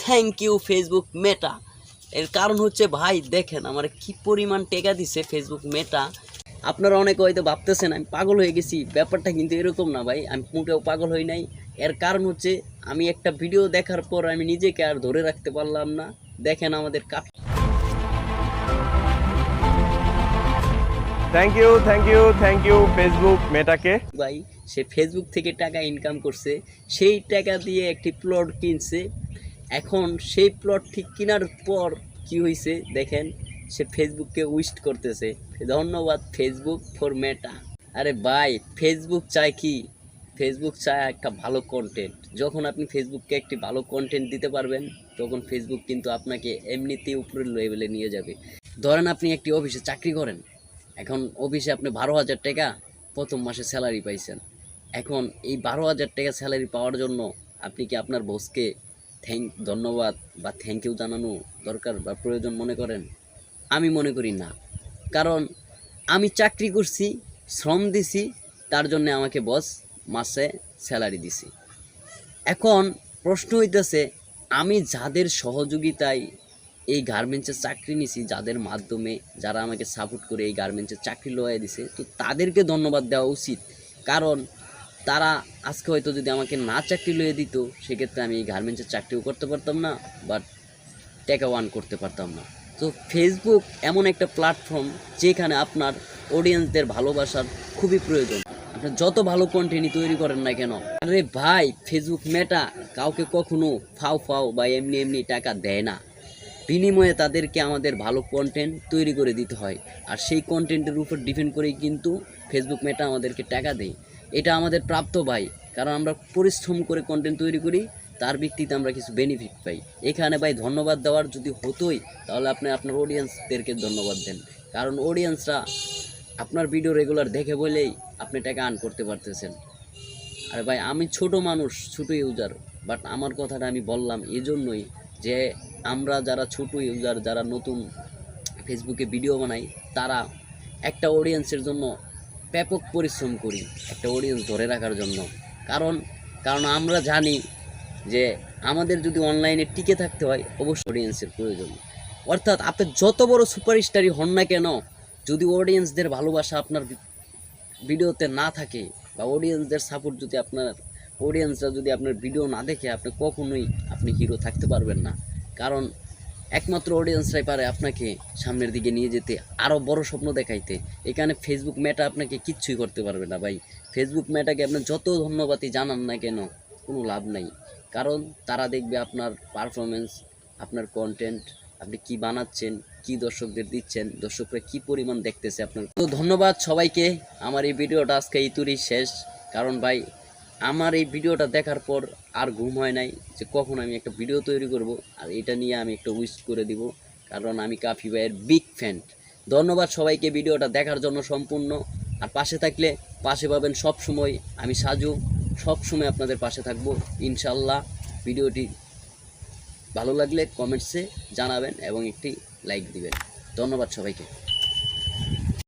Thank you Facebook Meta. এর কারণ হচ্ছে ভাই দেখেন আমার কি পরিমাণ টেকা দিছে ফেসবুক মেটা। আপনারা অনেকে হয়তো ভাবতেছেন আমি পাগল হয়ে গেছি, ব্যাপারটা কিন্তু এরকম না ভাই, আমি মোটেও পাগল হই নাই। এর কারণ হচ্ছে আমি একটা ভিডিও দেখার পর আমি নিজেকে আর ধরে রাখতে পারলাম না। দেখেন আমাদের থ্যাংক ইউ ফেসবুক মেটাকে। ভাই সে ফেসবুক থেকে টাকা ইনকাম করছে, সেই টাকা দিয়ে একটি প্লট কিনছে। এখন সেই প্লট ঠিক কেনার পর কি হয়েছে দেখেন, সে ফেসবুককে উইস্ট করতেছে, ধন্যবাদ ফেসবুক ফর মেটা। আরে ভাই ফেসবুক চায় কি, ফেসবুক চায় একটা ভালো কন্টেন্ট। যখন আপনি ফেসবুককে একটি ভালো কন্টেন্ট দিতে পারবেন তখন ফেসবুক কিন্তু আপনাকে এমনিতেই উপরের লেভেলে নিয়ে যাবে। ধরেন আপনি একটি অফিসে চাকরি করেন, এখন অফিসে আপনি 12,000 টাকা প্রথম মাসে স্যালারি পাইছেন। এখন এই 12,000 টাকা স্যালারি পাওয়ার জন্য আপনি কি আপনার বসকে ধন্যবাদ বা থ্যাংক ইউ জানানো দরকার বা প্রয়োজন মনে করেন? আমি মনে করি না। কারণ আমি চাকরি করছি, শ্রম দিছি, তার জন্য আমাকে বস মাসে স্যালারি দিছি। এখন প্রশ্ন হইতেছে আমি যাদের সহযোগিতায় এই গার্মেন্টসের চাকরি নিছি, যাদের মাধ্যমে যারা আমাকে সাপোর্ট করে এই গার্মেন্টসের চাকরি লয়ে দিছে, তো তাদেরকে ধন্যবাদ দেওয়া উচিত। কারণ তারা আজকে হয়তো যদি আমাকে না চাকরি লয়ে দিত সেক্ষেত্রে আমি এই গার্মেন্টসের চাকরিও করতে পারতাম না, বাট টাকা ওয়ান করতে পারতাম না। তো ফেসবুক এমন একটা প্ল্যাটফর্ম যেখানে আপনার অডিয়েন্সদের ভালোবাসার খুবই প্রয়োজন। আপনি যত ভালো কন্টেন্ট তৈরি করেন না কেন, আরে ভাই ফেসবুক মেটা কাউকে কখনো ফাও বা এমনি টাকা দেয় না। বিনিময়ে তাদেরকে আমাদের ভালো কন্টেন্ট তৈরি করে দিতে হয়, আর সেই কন্টেন্টের উপর ডিপেন্ড করেই কিন্তু ফেসবুক মেটা আমাদেরকে টাকা দেয়। এটা আমাদের প্রাপ্ত ভাই, কারণ আমরা পরিশ্রম করে কন্টেন্ট তৈরি করি, তার ভিত্তিতে আমরা কিছু বেনিফিট পাই। এখানে ভাই ধন্যবাদ দেওয়ার যদি হতোই তাহলে আপনি আপনার অডিয়েন্সদেরকে ধন্যবাদ দেন, কারণ অডিয়েন্সরা আপনার ভিডিও রেগুলার দেখে বলেই আপনি টাকা আর্ন করতে পারতেছেন। আর ভাই আমি ছোট মানুষ, ছোট ইউজার, বাট আমার কথাটা আমি বললাম এজন্যই যে আমরা যারা ছোট ইউজার, যারা নতুন ফেসবুকে ভিডিও বানাই, তারা একটা অডিয়েন্সের জন্য ব্যাপক পরিশ্রম করি একটা অডিয়েন্স ধরে রাখার জন্য। কারণ আমরা জানি যে আমাদের যদি অনলাইনে টিকে থাকতে হয় অবশ্যই অডিয়েন্সের প্রয়োজন। অর্থাৎ আপনি যত বড় সুপারস্টারই হন না কেন, যদি অডিয়েন্সদের ভালোবাসা আপনার ভিডিওতে না থাকে বা অডিয়েন্সদের সাপোর্ট যদি অডিয়েন্সরা যদি আপনার ভিডিও না দেখে, আপনি কখনোই হিরো থাকতে পারবেন না। কারণ একমাত্র অডিয়েন্সরাই পারে আপনাকে সামনের দিকে নিয়ে যেতে, আরও বড় স্বপ্ন দেখাইতে। এখানে ফেসবুক মেটা আপনাকে কিচ্ছুই করতে পারবে না ভাই। ফেসবুক মেটাকে আপনি যত ধন্যবাদই জানান না কেন কোনো লাভ নাই, কারণ তারা দেখবে আপনার পারফরমেন্স, আপনার কন্টেন্ট, আপনি কি বানাচ্ছেন, কি দর্শকদের দিচ্ছেন, দর্শকরা কি পরিমাণ দেখতেছে আপনার। তো ধন্যবাদ সবাইকে। আমার এই ভিডিওটা আজকে ইতুরই শেষ, কারণ ভাই আমার এই ভিডিওটা দেখার পর আর ঘুম হয় নাই যে কখন আমি একটা ভিডিও তৈরি করব আর এটা নিয়ে আমি একটা উইশ করে দিব, কারণ আমি কাফি ভাইয়ের বিগ ফ্যান। ধন্যবাদ সবাইকে ভিডিওটা দেখার জন্য সম্পূর্ণ। আর পাশে থাকলে পাশে পাবেন সব সময়, আমি সাজু সব সময় আপনাদের পাশে থাকবো ইনশাল্লাহ। ভিডিওটি ভালো লাগলে কমেন্টসে জানাবেন এবং একটি লাইক দিবেন। ধন্যবাদ সবাইকে।